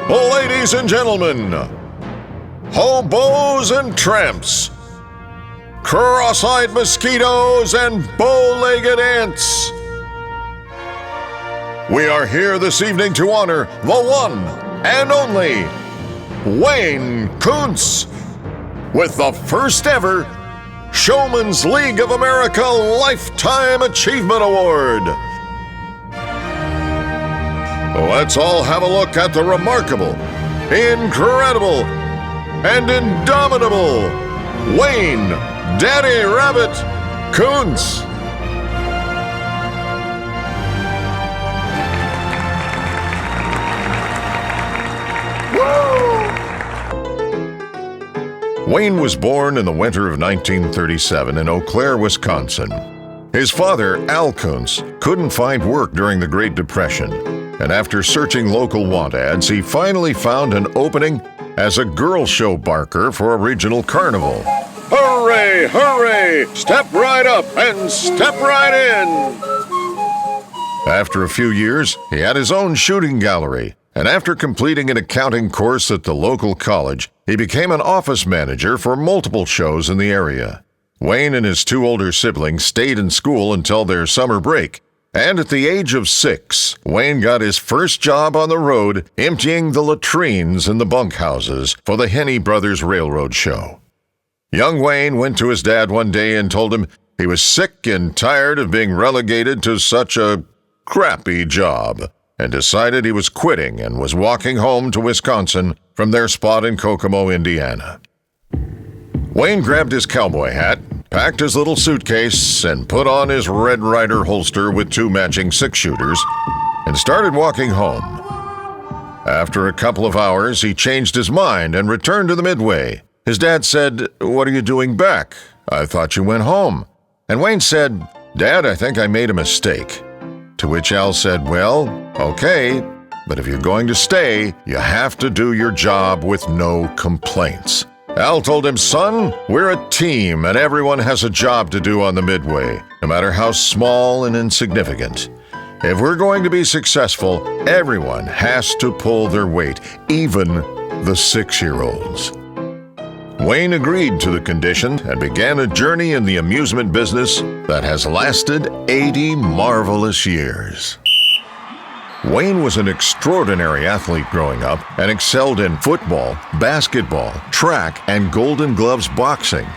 Ladies and gentlemen, hobos and tramps, cross-eyed mosquitoes and bow-legged ants, we are here this evening to honor the one and only Wayne Kunz with the first ever Showman's League of America Lifetime Achievement Award. Let's all have a look at the remarkable, incredible, and indomitable Wayne Daddy Rabbit Kunz. Wayne was born in the winter of 1937 in Eau Claire, Wisconsin. His father, Al Kunz, couldn't find work during the Great Depression, and after searching local want ads, he finally found an opening as a girl show barker for a regional carnival. Hooray, hooray! Step right up and step right in! After a few years, he had his own shooting gallery, and after completing an accounting course at the local college, he became an office manager for multiple shows in the area. Wayne and his two older siblings stayed in school until their summer break, and at the age of 6, Wayne got his first job on the road emptying the latrines in the bunkhouses for the Henney Brothers Railroad Show. Young Wayne went to his dad one day and told him he was sick and tired of being relegated to such a crappy job, and decided he was quitting and was walking home to Wisconsin from their spot in Kokomo, Indiana. Wayne grabbed his cowboy hat, packed his little suitcase, and put on his Red Ryder holster with 2 matching 6-shooters, and started walking home. After a couple of hours, he changed his mind and returned to the Midway. His dad said, "What are you doing back? I thought you went home." And Wayne said, "Dad, I think I made a mistake." To which Al said, "Well, okay, but if you're going to stay, you have to do your job with no complaints." Al told him, "Son, we're a team and everyone has a job to do on the Midway, no matter how small and insignificant. If we're going to be successful, everyone has to pull their weight, even the 6-year-olds. Wayne agreed to the condition and began a journey in the amusement business that has lasted 80 marvelous years. Wayne was an extraordinary athlete growing up and excelled in football, basketball, track, and Golden Gloves boxing.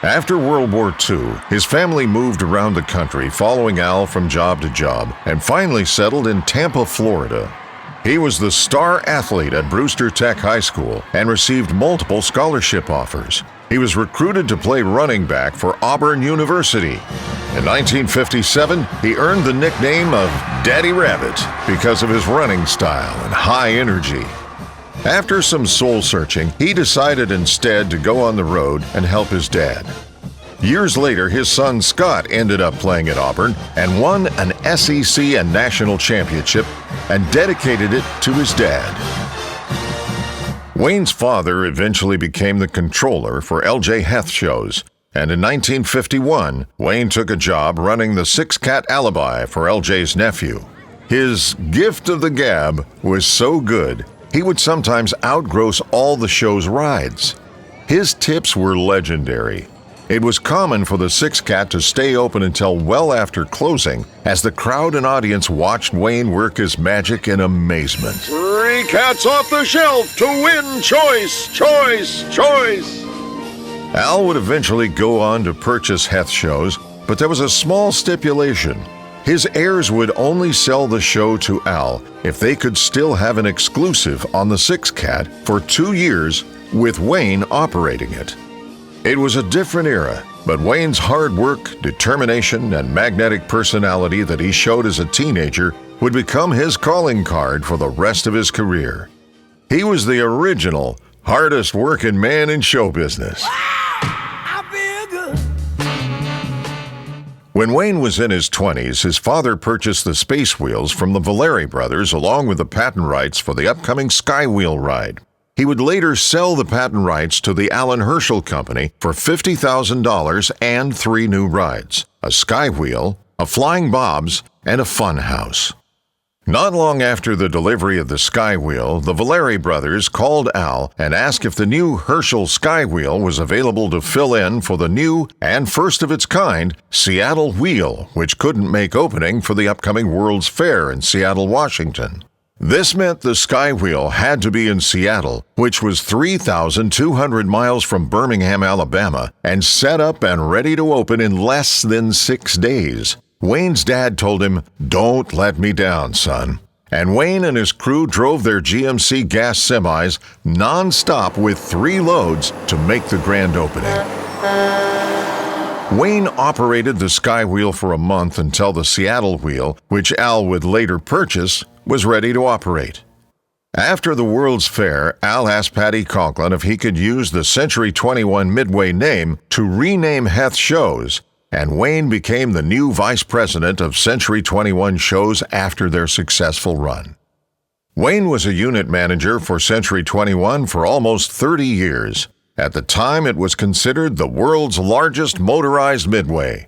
After World War II, his family moved around the country, following Al from job to job, and finally settled in Tampa, Florida. He was the star athlete at Brewster Tech High School and received multiple scholarship offers. He was recruited to play running back for Auburn University. In 1957, he earned the nickname of Daddy Rabbit because of his running style and high energy. After some soul-searching, he decided instead to go on the road and help his dad. Years later, his son Scott ended up playing at Auburn and won an SEC and national championship and dedicated it to his dad. Wayne's father eventually became the controller for L.J. Heth shows, and in 1951, Wayne took a job running the 6-Cat Alibi for L.J.'s nephew. His gift of the gab was so good, he would sometimes outgross all the show's rides. His tips were legendary. It was common for the 6-Cat to stay open until well after closing, as the crowd and audience watched Wayne work his magic in amazement. 3 cats off the shelf to win choice, choice, choice! Al would eventually go on to purchase Heth shows, but there was a small stipulation. His heirs would only sell the show to Al if they could still have an exclusive on the 6-Cat for 2 years with Wayne operating it. It was a different era, but Wayne's hard work, determination, and magnetic personality that he showed as a teenager would become his calling card for the rest of his career. He was the original, hardest working man in show business. I feel good. When Wayne was in his 20s, his father purchased the Space Wheels from the Valeri brothers along with the patent rights for the upcoming Skywheel ride. He would later sell the patent rights to the Allen Herschel Company for $50,000 and 3 new rides, a Skywheel, a Flying Bob's, and a Fun House. Not long after the delivery of the Skywheel, the Valeri brothers called Al and asked if the new Herschel Skywheel was available to fill in for the new and first of its kind Seattle Wheel, which couldn't make opening for the upcoming World's Fair in Seattle, Washington. This meant the Skywheel had to be in Seattle, which was 3,200 miles from Birmingham, Alabama, and set up and ready to open in less than 6 days. Wayne's dad told him, "Don't let me down, son." And Wayne and his crew drove their GMC gas semis non-stop with 3 loads to make the grand opening. Wayne operated the Skywheel for a month until the Seattle Wheel, which Al would later purchase, was ready to operate. After the World's Fair, Al asked Patty Conklin if he could use the Century 21 Midway name to rename Heth Shows, and Wayne became the new vice president of Century 21 Shows after their successful run. Wayne was a unit manager for Century 21 for almost 30 years. At the time, it was considered the world's largest motorized midway.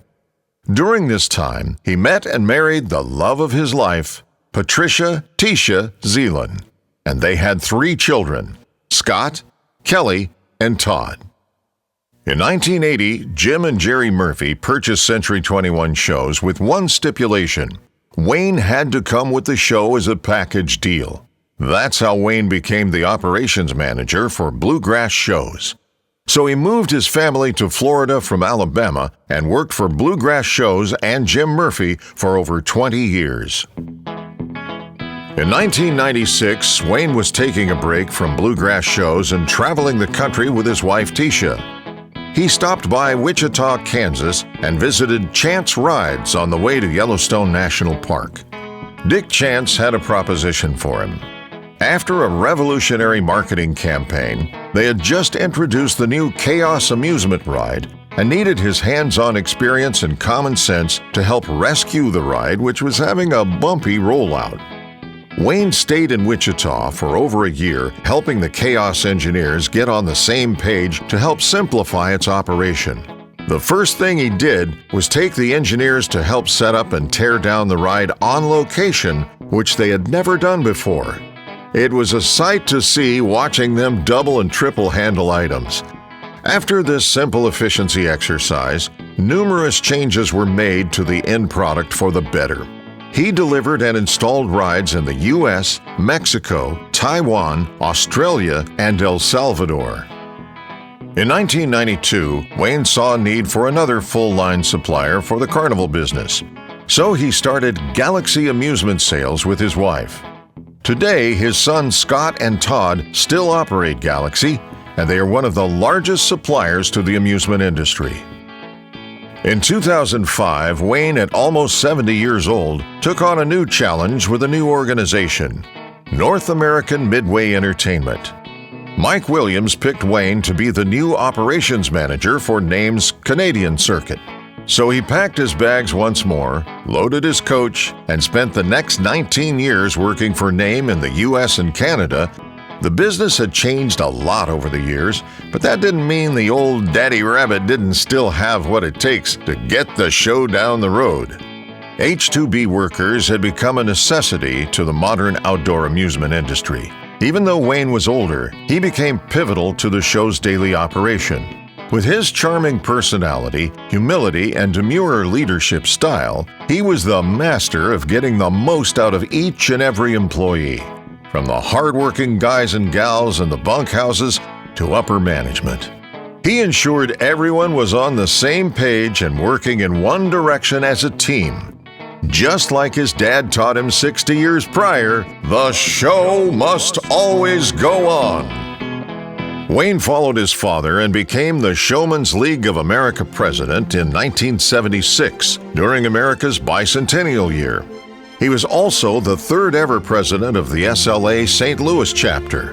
During this time, he met and married the love of his life, Patricia Tisha Zeeland, and they had 3 children, Scott, Kelly, and Todd. In 1980, Jim and Jerry Murphy purchased Century 21 Shows with one stipulation: Wayne had to come with the show as a package deal. That's how Wayne became the operations manager for Bluegrass Shows. So he moved his family to Florida from Alabama and worked for Bluegrass Shows and Jim Murphy for over 20 years. In 1996, Wayne was taking a break from Bluegrass Shows and traveling the country with his wife Tisha. He stopped by Wichita, Kansas, and visited Chance Rides on the way to Yellowstone National Park. Dick Chance had a proposition for him. After a revolutionary marketing campaign, they had just introduced the new Chaos amusement ride and needed his hands-on experience and common sense to help rescue the ride, which was having a bumpy rollout. Wayne stayed in Wichita for over a year, helping the Chaos engineers get on the same page to help simplify its operation. The first thing he did was take the engineers to help set up and tear down the ride on location, which they had never done before. It was a sight to see watching them double and triple handle items. After this simple efficiency exercise, numerous changes were made to the end product for the better. He delivered and installed rides in the U.S., Mexico, Taiwan, Australia, and El Salvador. In 1992, Wayne saw a need for another full-line supplier for the carnival business. So he started Galaxy Amusement Sales with his wife. Today, his sons Scott and Todd still operate Galaxy, and they are one of the largest suppliers to the amusement industry. In 2005, Wayne, at almost 70 years old, took on a new challenge with a new organization, North American Midway Entertainment. Mike Williams picked Wayne to be the new operations manager for NAME's Canadian circuit. So he packed his bags once more, loaded his coach, and spent the next 19 years working for NAME in the U.S. and Canada. The business had changed a lot over the years, but that didn't mean the old Daddy Rabbit didn't still have what it takes to get the show down the road. H-2B workers had become a necessity to the modern outdoor amusement industry. Even though Wayne was older, he became pivotal to the show's daily operation. With his charming personality, humility, and demure leadership style, he was the master of getting the most out of each and every employee. From the hard-working guys and gals in the bunkhouses to upper management. He ensured everyone was on the same page and working in one direction as a team. Just like his dad taught him 60 years prior, the show must always go on. Wayne followed his father and became the Showman's League of America president in 1976 during America's bicentennial year. He was also the 3rd ever president of the SLA St. Louis chapter.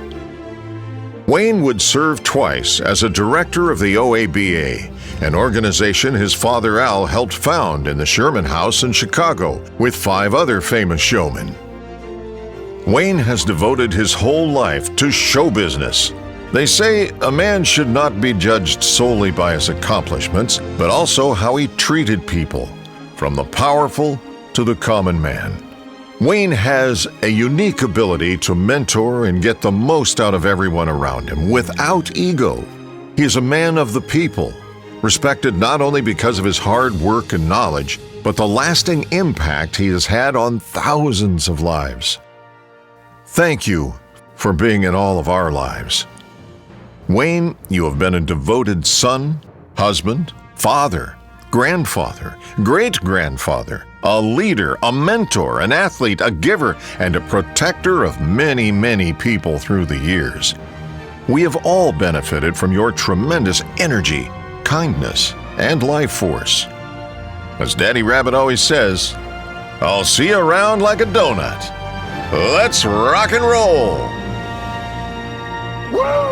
Wayne would serve twice as a director of the OABA, an organization his father Al helped found in the Sherman House in Chicago with 5 other famous showmen. Wayne has devoted his whole life to show business. They say a man should not be judged solely by his accomplishments, but also how he treated people, from the powerful to the common man. Wayne has a unique ability to mentor and get the most out of everyone around him without ego. He is a man of the people, respected not only because of his hard work and knowledge, but the lasting impact he has had on thousands of lives. Thank you for being in all of our lives. Wayne, you have been a devoted son, husband, father, grandfather, great-grandfather, a leader, a mentor, an athlete, a giver, and a protector of many, many people through the years. We have all benefited from your tremendous energy, kindness, and life force. As Daddy Rabbit always says, I'll see you around like a donut. Let's rock and roll! Woo!